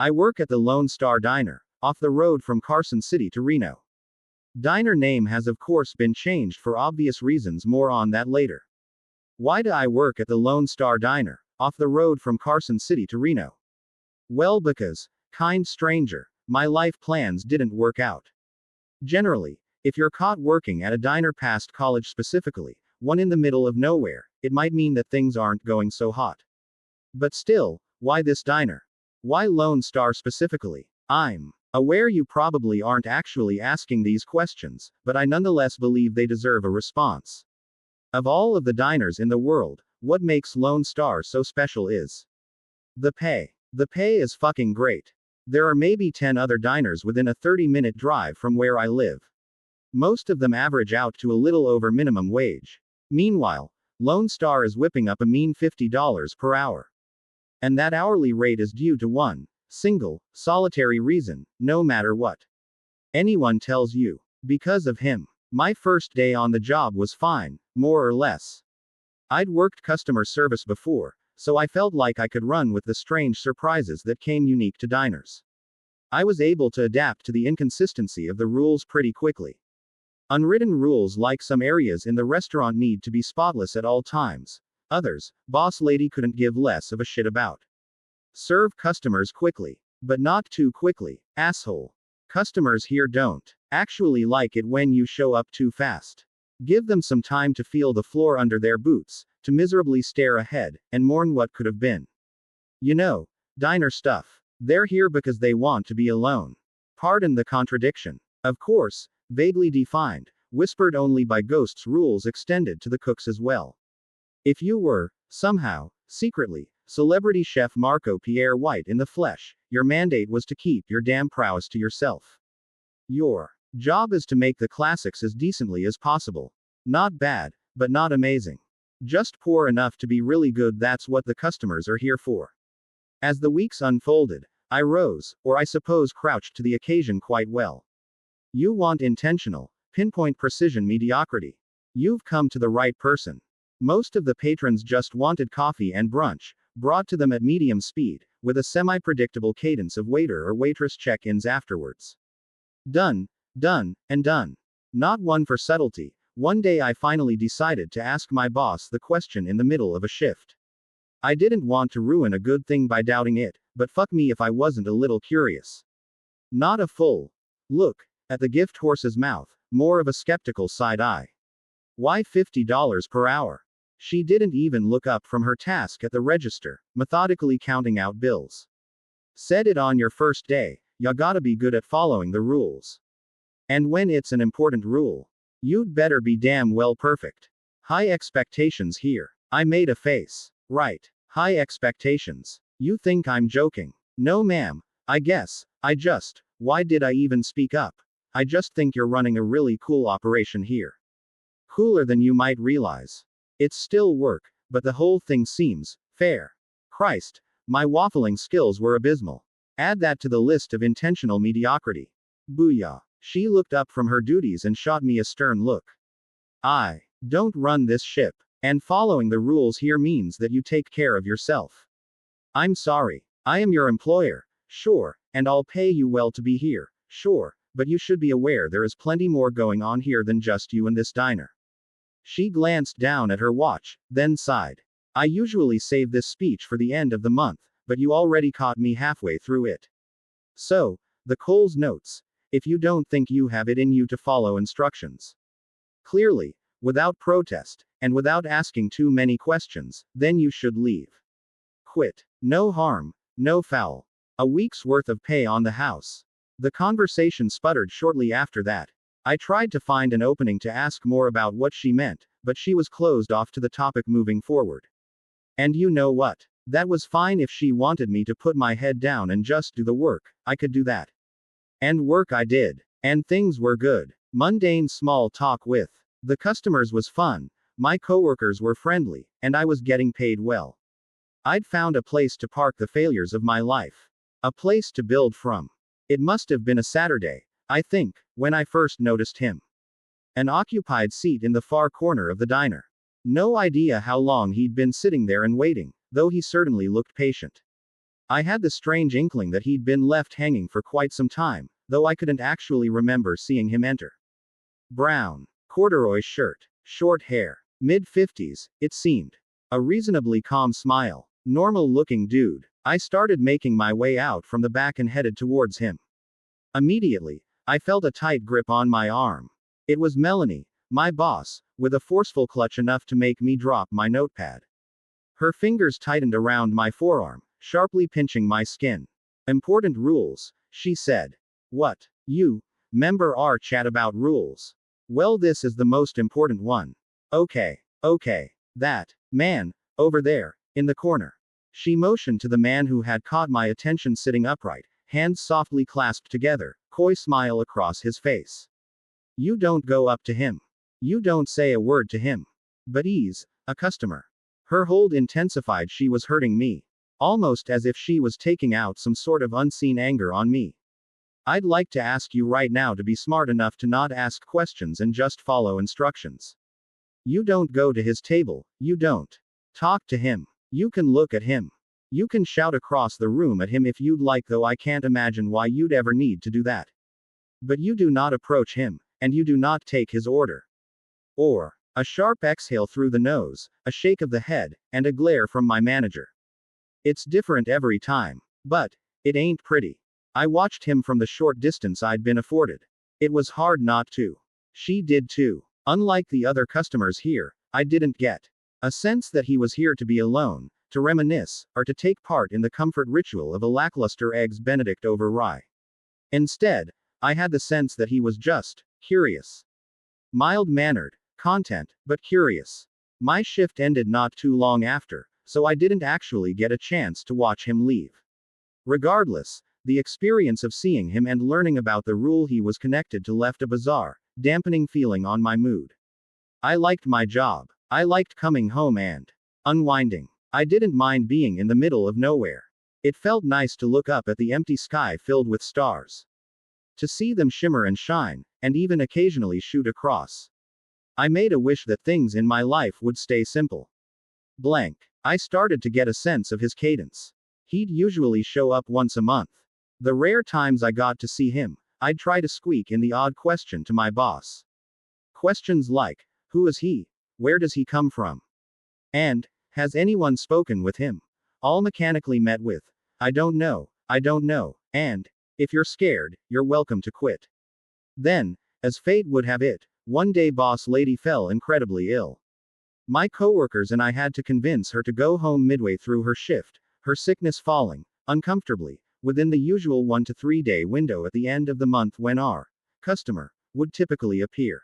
I work at the Lone Star Diner, off the road from Carson City to Reno. Diner name has of course been changed for obvious reasons, more on that later. Why do I work at the Lone Star Diner, off the road from Carson City to Reno? Well, because, kind stranger, my life plans didn't work out. Generally, if you're caught working at a diner past college, specifically, one in the middle of nowhere, it might mean that things aren't going so hot. But still, why this diner? Why Lone Star specifically? I'm aware you probably aren't actually asking these questions, but I nonetheless believe they deserve a response. Of all of the diners in the world, what makes Lone Star so special is the pay. The pay is fucking great. There are maybe 10 other diners within a 30-minute drive from where I live. Most of them average out to a little over minimum wage. Meanwhile, Lone Star is whipping up a mean $50 per hour. And that hourly rate is due to one single, solitary reason, no matter what anyone tells you. Because of him. My first day on the job was fine, more or less. I'd worked customer service before, so I felt like I could run with the strange surprises that came unique to diners. I was able to adapt to the inconsistency of the rules pretty quickly. Unwritten rules like some areas in the restaurant need to be spotless at all times. Others, boss lady couldn't give less of a shit about. Serve customers quickly. But not too quickly, asshole. Customers here don't actually like it when you show up too fast. Give them some time to feel the floor under their boots, to miserably stare ahead, and mourn what could have been. You know, diner stuff. They're here because they want to be alone. Pardon the contradiction. Of course, vaguely defined, whispered only by ghosts, rules extended to the cooks as well. If you were, somehow, secretly, celebrity chef Marco Pierre White in the flesh, your mandate was to keep your damn prowess to yourself. Your job is to make the classics as decently as possible. Not bad, but not amazing. Just poor enough to be really good. That's what the customers are here for. As the weeks unfolded, I rose, or I suppose crouched to the occasion quite well. You want intentional, pinpoint precision mediocrity. You've come to the right person. Most of the patrons just wanted coffee and brunch, brought to them at medium speed, with a semi-predictable cadence of waiter or waitress check-ins afterwards. Done, done, and done. Not one for subtlety. One day I finally decided to ask my boss the question in the middle of a shift. I didn't want to ruin a good thing by doubting it, but fuck me if I wasn't a little curious. Not a full look at the gift horse's mouth, more of a skeptical side eye. Why $50 per hour? She didn't even look up from her task at the register, methodically counting out bills. Said it on your first day, ya gotta be good at following the rules. And when it's an important rule, you'd better be damn well perfect. High expectations here. I made a face. Right. High expectations. You think I'm joking? No ma'am. I guess, why did I even speak up? I just think you're running a really cool operation here. Cooler than you might realize. It's still work, but the whole thing seems fair. Christ, my waffling skills were abysmal. Add that to the list of intentional mediocrity. Booyah. She looked up from her duties and shot me a stern look. I don't run this ship, and following the rules here means that you take care of yourself. I'm sorry. I am your employer, sure, and I'll pay you well to be here, sure, but you should be aware there is plenty more going on here than just you and this diner. She glanced down at her watch, then sighed. I usually save this speech for the end of the month, but you already caught me halfway through it. So, the Coles notes. If you don't think you have it in you to follow instructions clearly, without protest, and without asking too many questions, then you should leave. Quit. No harm, no foul. A week's worth of pay on the house. The conversation sputtered shortly after that. I tried to find an opening to ask more about what she meant, but she was closed off to the topic moving forward. And you know what? That was fine. If she wanted me to put my head down and just do the work, I could do that. And work I did. And things were good. Mundane small talk with the customers was fun, my coworkers were friendly, and I was getting paid well. I'd found a place to park the failures of my life. A place to build from. It must have been a Saturday, I think, when I first noticed him. An occupied seat in the far corner of the diner. No idea how long he'd been sitting there and waiting, though he certainly looked patient. I had the strange inkling that he'd been left hanging for quite some time, though I couldn't actually remember seeing him enter. Brown, corduroy shirt, short hair, mid-50s, it seemed. A reasonably calm smile. Normal looking dude. I started making my way out from the back and headed towards him. Immediately, I felt a tight grip on my arm. It was Melanie, my boss, with a forceful clutch enough to make me drop my notepad. Her fingers tightened around my forearm, sharply pinching my skin. Important rules, she said. What? You? Member our chat about rules. Well, this is the most important one. Okay. That man, over there, in the corner. She motioned to the man who had caught my attention sitting upright, hands softly clasped together, coy smile across his face. You don't go up to him. You don't say a word to him. But he's a customer. Her hold intensified. She was hurting me. Almost as if she was taking out some sort of unseen anger on me. I'd like to ask you right now to be smart enough to not ask questions and just follow instructions. You don't go to his table, you don't talk to him. You can look at him. You can shout across the room at him if you'd like, though I can't imagine why you'd ever need to do that. But you do not approach him, and you do not take his order. Or, a sharp exhale through the nose, a shake of the head, and a glare from my manager. It's different every time. But, it ain't pretty. I watched him from the short distance I'd been afforded. It was hard not to. She did too. Unlike the other customers here, I didn't get a sense that he was here to be alone, to reminisce, or to take part in the comfort ritual of a lackluster Eggs Benedict over rye. Instead, I had the sense that he was just curious. Mild-mannered, content, but curious. My shift ended not too long after, so I didn't actually get a chance to watch him leave. Regardless, the experience of seeing him and learning about the rule he was connected to left a bizarre, dampening feeling on my mood. I liked my job. I liked coming home and unwinding. I didn't mind being in the middle of nowhere. It felt nice to look up at the empty sky filled with stars. To see them shimmer and shine, and even occasionally shoot across. I made a wish that things in my life would stay simple. Blank. I started to get a sense of his cadence. He'd usually show up once a month. The rare times I got to see him, I'd try to squeak in the odd question to my boss. Questions like, who is he? Where does he come from? And, has anyone spoken with him? All mechanically met with, I don't know, and, if you're scared, you're welcome to quit. Then, as fate would have it, one day boss lady fell incredibly ill. My coworkers and I had to convince her to go home midway through her shift, her sickness falling, uncomfortably, within the usual 1 to 3 day window at the end of the month when our customer would typically appear.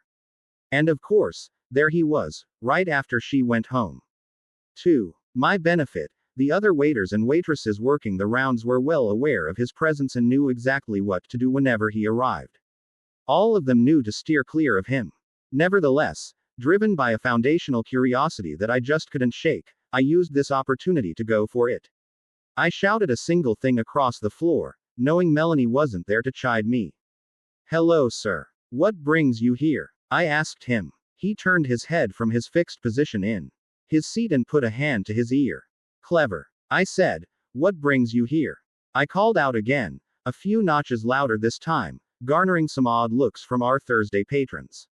And of course, there he was, right after she went home. To my benefit, the other waiters and waitresses working the rounds were well aware of his presence and knew exactly what to do whenever he arrived. All of them knew to steer clear of him. Nevertheless, driven by a foundational curiosity that I just couldn't shake, I used this opportunity to go for it. I shouted a single thing across the floor, knowing Melanie wasn't there to chide me. Hello, sir. What brings you here? I asked him. He turned his head from his fixed position in his seat and put a hand to his ear. Clever. I said, what brings you here? I called out again, a few notches louder this time, garnering some odd looks from our Thursday patrons.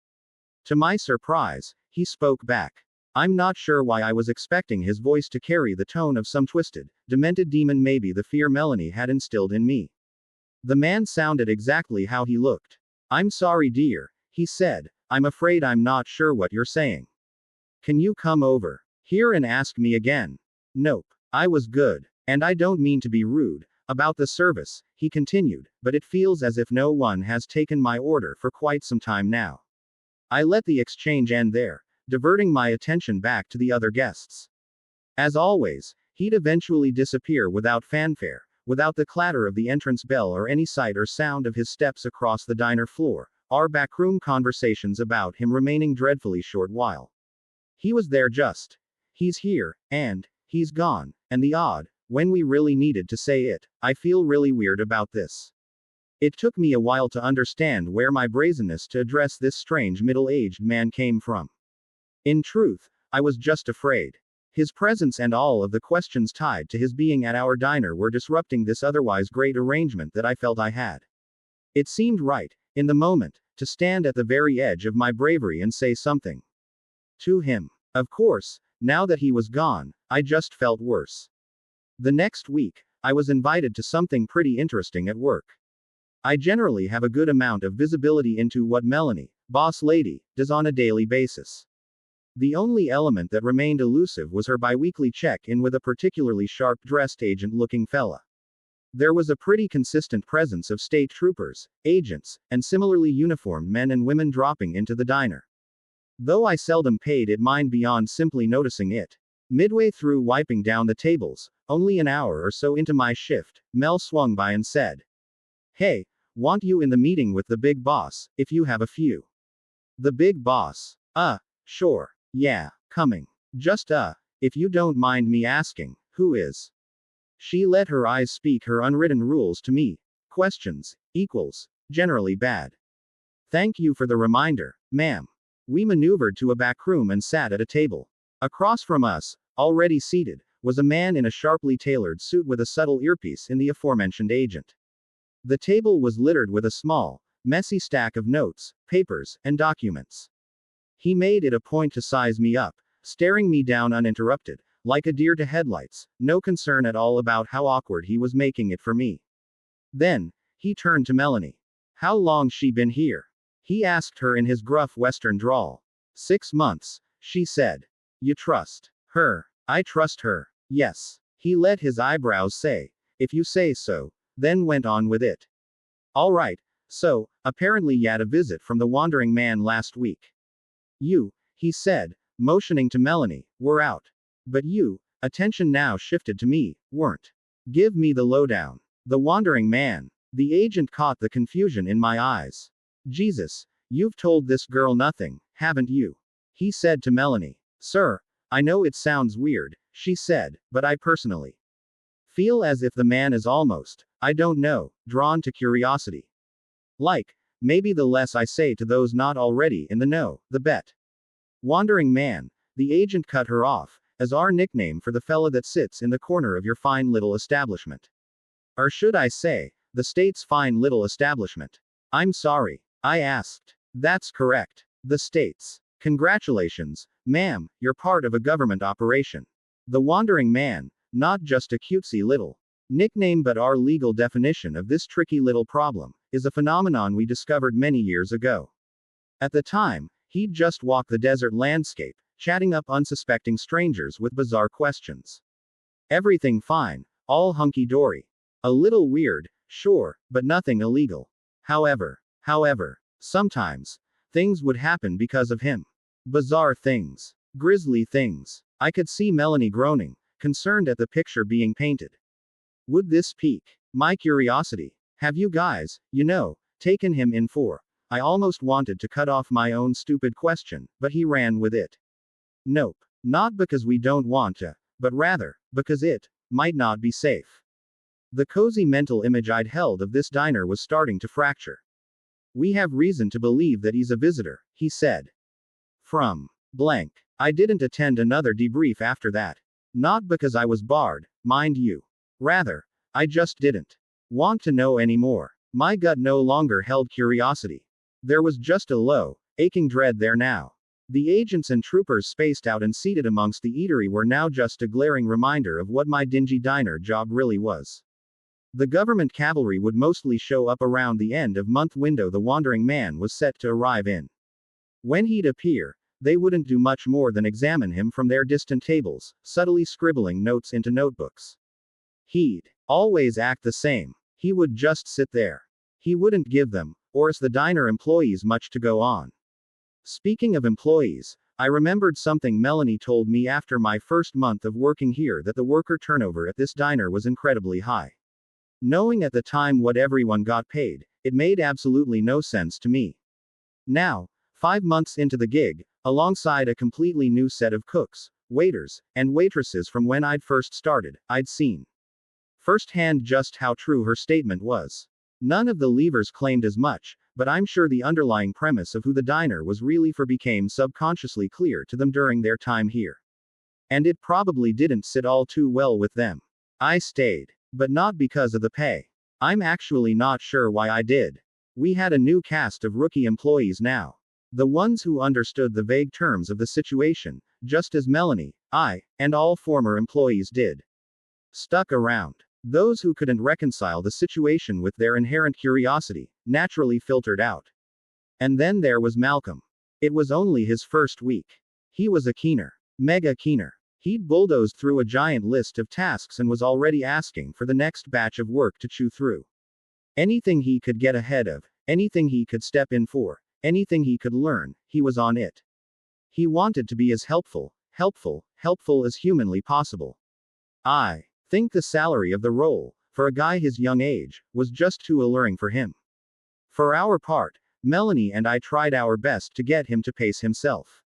To my surprise, he spoke back. I'm not sure why I was expecting his voice to carry the tone of some twisted, demented demon, maybe the fear Melanie had instilled in me. The man sounded exactly how he looked. I'm sorry, dear, he said, I'm afraid I'm not sure what you're saying. Can you come over here and ask me again? Nope. I was good. And I don't mean to be rude about the service, he continued, but it feels as if no one has taken my order for quite some time now. I let the exchange end there, diverting my attention back to the other guests. As always, he'd eventually disappear without fanfare, without the clatter of the entrance bell or any sight or sound of his steps across the diner floor, our backroom conversations about him remaining dreadfully short while. He was there just. He's here, and he's gone, and the odd, when we really needed to say it, I feel really weird about this. It took me a while to understand where my brazenness to address this strange middle-aged man came from. In truth, I was just afraid. His presence and all of the questions tied to his being at our diner were disrupting this otherwise great arrangement that I felt I had. It seemed right, in the moment, to stand at the very edge of my bravery and say something to him. Of course, now that he was gone, I just felt worse. The next week, I was invited to something pretty interesting at work. I generally have a good amount of visibility into what Melanie, boss lady, does on a daily basis. The only element that remained elusive was her biweekly check-in with a particularly sharp-dressed agent-looking fella. There was a pretty consistent presence of state troopers, agents, and similarly uniformed men and women dropping into the diner. Though I seldom paid it mind beyond simply noticing it. Midway through wiping down the tables, only an hour or so into my shift, Mel swung by and said, "Hey, want you in the meeting with the big boss, if you have a few." The big boss? Sure. Yeah, coming. Just if you don't mind me asking, who is? She let her eyes speak her unwritten rules to me. Questions equals generally bad. Thank you for the reminder, ma'am. We maneuvered to a back room and sat at a table. Across from us, already seated, was a man in a sharply tailored suit with a subtle earpiece in the aforementioned agent. The table was littered with a small, messy stack of notes, papers, and documents. He made it a point to size me up, staring me down uninterrupted, like a deer to headlights, no concern at all about how awkward he was making it for me. Then, he turned to Melanie. "How long she been here?" He asked her in his gruff western drawl. "6 months, she said." "You trust her?" "I trust her, yes." He let his eyebrows say, "If you say so," then went on with it. "All right, so, apparently you had a visit from the wandering man last week. You," he said, motioning to Melanie, "were out. But you," attention now shifted to me, "weren't. Give me the lowdown." The wandering man. The agent caught the confusion in my eyes. "Jesus, you've told this girl nothing, haven't you?" He said to Melanie. "Sir, I know it sounds weird," she said, "but I personally feel as if the man is almost, I don't know, drawn to curiosity. Like, maybe the less I say to those not already in the know, the bet." Wandering man. The agent cut her off, as our nickname for the fella that sits in the corner of your fine little establishment. Or should I say, the state's fine little establishment. "I'm sorry," I asked. "That's correct. The state's. Congratulations, ma'am, you're part of a government operation." The wandering man, not just a cutesy little nickname but our legal definition of this tricky little problem, is a phenomenon we discovered many years ago. At the time, he'd just walked the desert landscape, chatting up unsuspecting strangers with bizarre questions. Everything fine, all hunky-dory. A little weird, sure, but nothing illegal. However, sometimes, things would happen because of him. Bizarre things. Grisly things. I could see Melanie groaning, concerned at the picture being painted. Would this pique my curiosity? "Have you guys, taken him in for?" I almost wanted to cut off my own stupid question, but he ran with it. "Nope. Not because we don't want to, but rather, because it might not be safe." The cozy mental image I'd held of this diner was starting to fracture. "We have reason to believe that he's a visitor," he said. From blank. I didn't attend another debrief after that. Not because I was barred, mind you. Rather, I just didn't want to know anymore. My gut no longer held curiosity. There was just a low, aching dread there now. The agents and troopers spaced out and seated amongst the eatery were now just a glaring reminder of what my dingy diner job really was. The government cavalry would mostly show up around the end of month window the wandering man was set to arrive in. When he'd appear, they wouldn't do much more than examine him from their distant tables, subtly scribbling notes into notebooks. He'd always act the same. He would just sit there. He wouldn't give them, or as the diner employees, much to go on. Speaking of employees, I remembered something Melanie told me after my first month of working here, that the worker turnover at this diner was incredibly high. Knowing at the time what everyone got paid, it made absolutely no sense to me. Now, 5 months into the gig, alongside a completely new set of cooks, waiters, and waitresses from when I'd first started, I'd seen firsthand just how true her statement was. None of the leavers claimed as much, but I'm sure the underlying premise of who the diner was really for became subconsciously clear to them during their time here. And it probably didn't sit all too well with them. I stayed. But not because of the pay. I'm actually not sure why I did. We had a new cast of rookie employees now. The ones who understood the vague terms of the situation, just as Melanie, I, and all former employees did. Stuck around. Those who couldn't reconcile the situation with their inherent curiosity, naturally filtered out. And then there was Malcolm. It was only his first week. He was a keener. Mega keener. He'd bulldozed through a giant list of tasks and was already asking for the next batch of work to chew through. Anything he could get ahead of, anything he could step in for, anything he could learn, he was on it. He wanted to be as helpful as humanly possible. I think the salary of the role, for a guy his young age, was just too alluring for him. For our part, Melanie and I tried our best to get him to pace himself.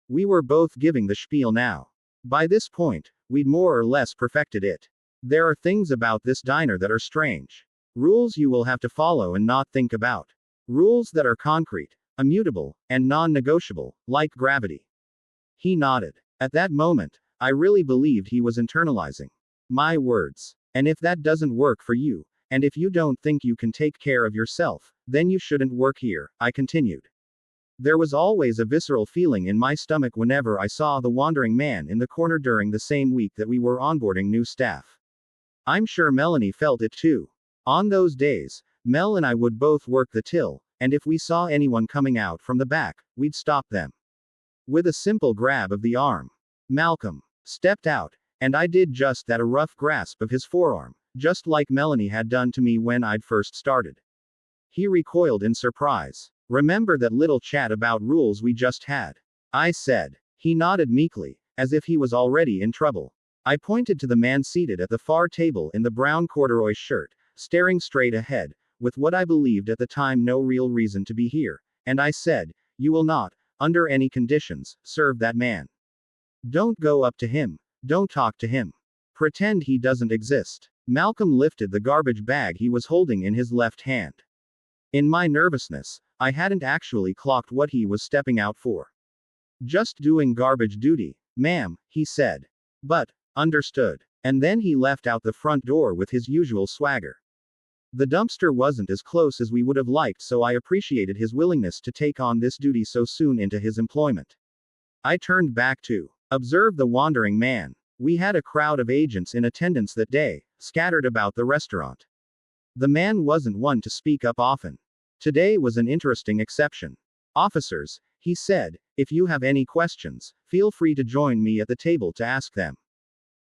We were both giving the spiel now. By this point, we'd more or less perfected it. There are things about this diner that are strange. Rules you will have to follow and not think about. Rules that are concrete, immutable, and non-negotiable, like gravity. He nodded. At that moment, I really believed he was internalizing my words. And if that doesn't work for you, and if you don't think you can take care of yourself, then you shouldn't work here, I continued. There was always a visceral feeling in my stomach whenever I saw the wandering man in the corner during the same week that we were onboarding new staff. I'm sure Melanie felt it too. On those days, Mel and I would both work the till, and if we saw anyone coming out from the back, we'd stop them. With a simple grab of the arm. Malcolm stepped out, and I did just that, a rough grasp of his forearm, just like Melanie had done to me when I'd first started. He recoiled in surprise. Remember that little chat about rules we just had? I said. He nodded meekly, as if he was already in trouble. I pointed to the man seated at the far table in the brown corduroy shirt, staring straight ahead, with what I believed at the time no real reason to be here, and I said, "You will not, under any conditions, serve that man. Don't go up to him. Don't talk to him. Pretend he doesn't exist." Malcolm lifted the garbage bag he was holding in his left hand. In my nervousness, I hadn't actually clocked what he was stepping out for. "Just doing garbage duty, ma'am," he said. But, understood. And then he left out the front door with his usual swagger. The dumpster wasn't as close as we would have liked, so I appreciated his willingness to take on this duty so soon into his employment. I turned back to observe the wandering man. We had a crowd of agents in attendance that day, scattered about the restaurant. The man wasn't one to speak up often. Today was an interesting exception. "Officers," he said, "if you have any questions, feel free to join me at the table to ask them."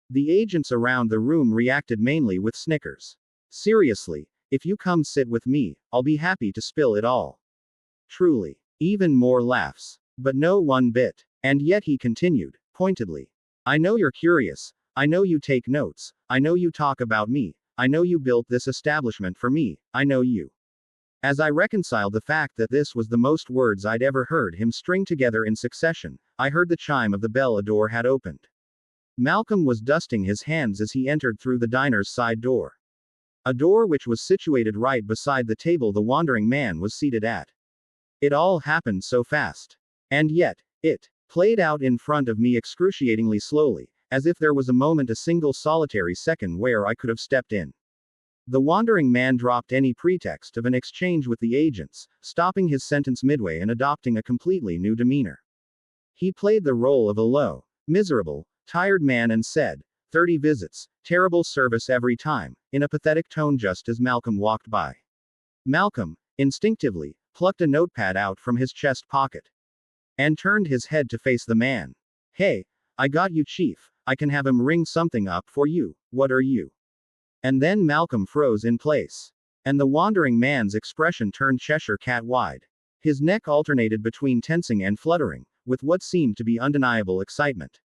The agents around the room reacted mainly with snickers. "Seriously, if you come sit with me, I'll be happy to spill it all." Truly. Even more laughs. But no one bit. And yet he continued, pointedly. "I know you're curious. I know you take notes. I know you talk about me. I know you built this establishment for me. I know you." As I reconciled the fact that this was the most words I'd ever heard him string together in succession, I heard the chime of the bell. A door had opened. Malcolm was dusting his hands as he entered through the diner's side door. A door which was situated right beside the table the wandering man was seated at. It all happened so fast. And yet, it played out in front of me excruciatingly slowly, as if there was a moment, a single solitary second, where I could have stepped in. The wandering man dropped any pretext of an exchange with the agents, stopping his sentence midway and adopting a completely new demeanor. He played the role of a low, miserable, tired man and said, 30 visits, terrible service every time, in a pathetic tone just as Malcolm walked by. Malcolm, instinctively, plucked a notepad out from his chest pocket. And turned his head to face the man. "Hey, I got you, Chief. I can have him ring something up for you. What are you?" And then Malcolm froze in place. And the wandering man's expression turned Cheshire cat wide. His neck alternated between tensing and fluttering, with what seemed to be undeniable excitement.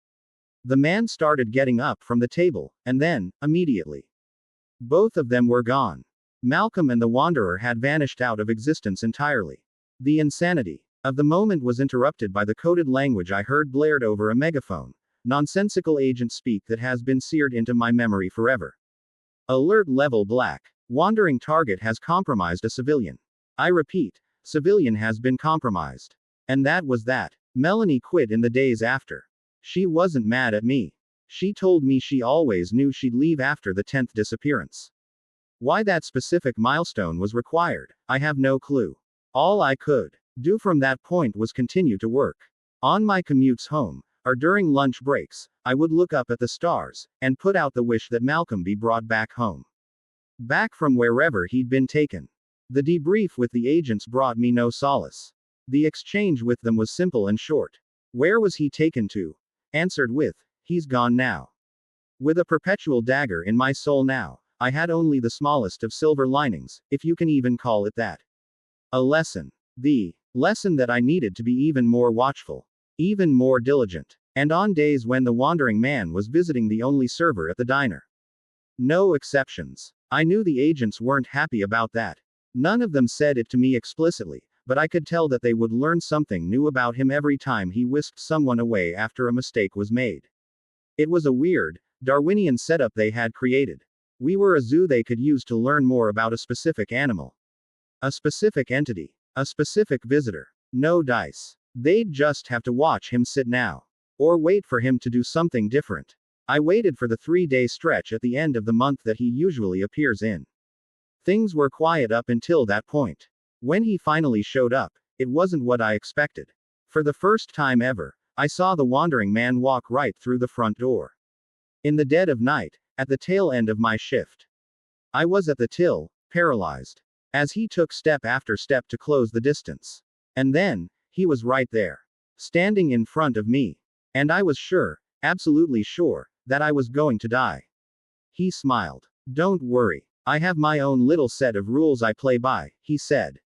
The man started getting up from the table, and then, immediately, both of them were gone. Malcolm and the wanderer had vanished out of existence entirely. The insanity of the moment was interrupted by the coded language I heard blared over a megaphone. Nonsensical agent speak that has been seared into my memory forever. Alert level black. Wandering target has compromised a civilian. I repeat, civilian has been compromised. And that was that. Melanie quit in the days after. She wasn't mad at me. She told me she always knew she'd leave after the 10th disappearance. Why that specific milestone was required, I have no clue. All I could do from that point was continue to work. On my commutes home, or during lunch breaks, I would look up at the stars, and put out the wish that Malcolm be brought back home. Back from wherever he'd been taken. The debrief with the agents brought me no solace. The exchange with them was simple and short. Where was he taken to? Answered with, he's gone now. With a perpetual dagger in my soul now, I had only the smallest of silver linings, if you can even call it that. A lesson. The lesson that I needed to be even more watchful, even more diligent. And on days when the wandering man was visiting the only server at the diner. No exceptions. I knew the agents weren't happy about that. None of them said it to me explicitly, but I could tell that they would learn something new about him every time he whisked someone away after a mistake was made. It was a weird, Darwinian setup they had created. We were a zoo they could use to learn more about a specific animal. A specific entity. A specific visitor. No dice. They'd just have to watch him sit now. Or wait for him to do something different. I waited for the 3-day stretch at the end of the month that he usually appears in. Things were quiet up until that point. When he finally showed up, it wasn't what I expected. For the first time ever, I saw the wandering man walk right through the front door. In the dead of night, at the tail end of my shift. I was at the till, paralyzed. As he took step after step to close the distance. And then, he was right there. Standing in front of me. And I was sure, absolutely sure, that I was going to die. He smiled. Don't worry. I have my own little set of rules I play by, he said.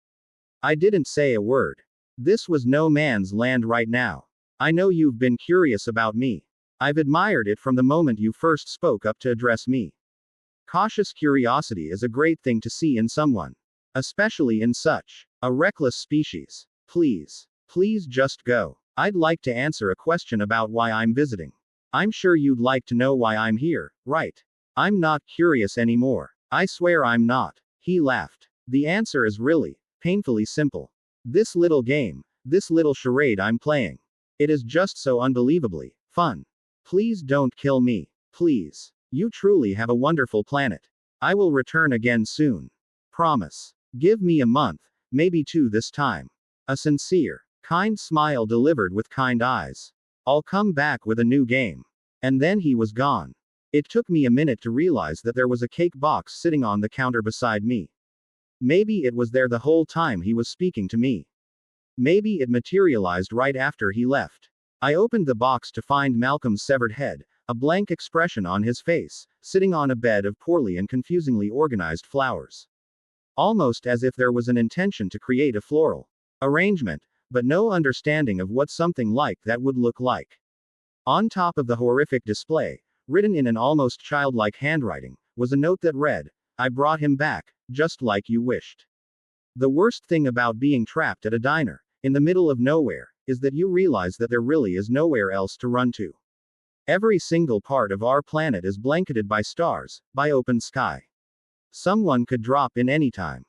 I didn't say a word. This was no man's land right now. I know you've been curious about me. I've admired it from the moment you first spoke up to address me. Cautious curiosity is a great thing to see in someone. Especially in such a reckless species. Please just go. I'd like to answer a question about why I'm visiting. I'm sure you'd like to know why I'm here, right? I'm not curious anymore. I swear I'm not. He laughed. The answer is really, painfully simple. This little game, this little charade I'm playing. It is just so unbelievably fun. Please don't kill me. Please. You truly have a wonderful planet. I will return again soon. Promise. Give me a month, maybe 2 this time. A sincere, kind smile delivered with kind eyes. I'll come back with a new game. And then he was gone. It took me a minute to realize that there was a cake box sitting on the counter beside me. Maybe it was there the whole time he was speaking to me. Maybe it materialized right after he left. I opened the box to find Malcolm's severed head, a blank expression on his face, sitting on a bed of poorly and confusingly organized flowers. Almost as if there was an intention to create a floral arrangement, but no understanding of what something like that would look like. On top of the horrific display, written in an almost childlike handwriting, was a note that read, I brought him back, just like you wished. The worst thing about being trapped at a diner, in the middle of nowhere, is that you realize that there really is nowhere else to run to. Every single part of our planet is blanketed by stars, by open sky. Someone could drop in anytime.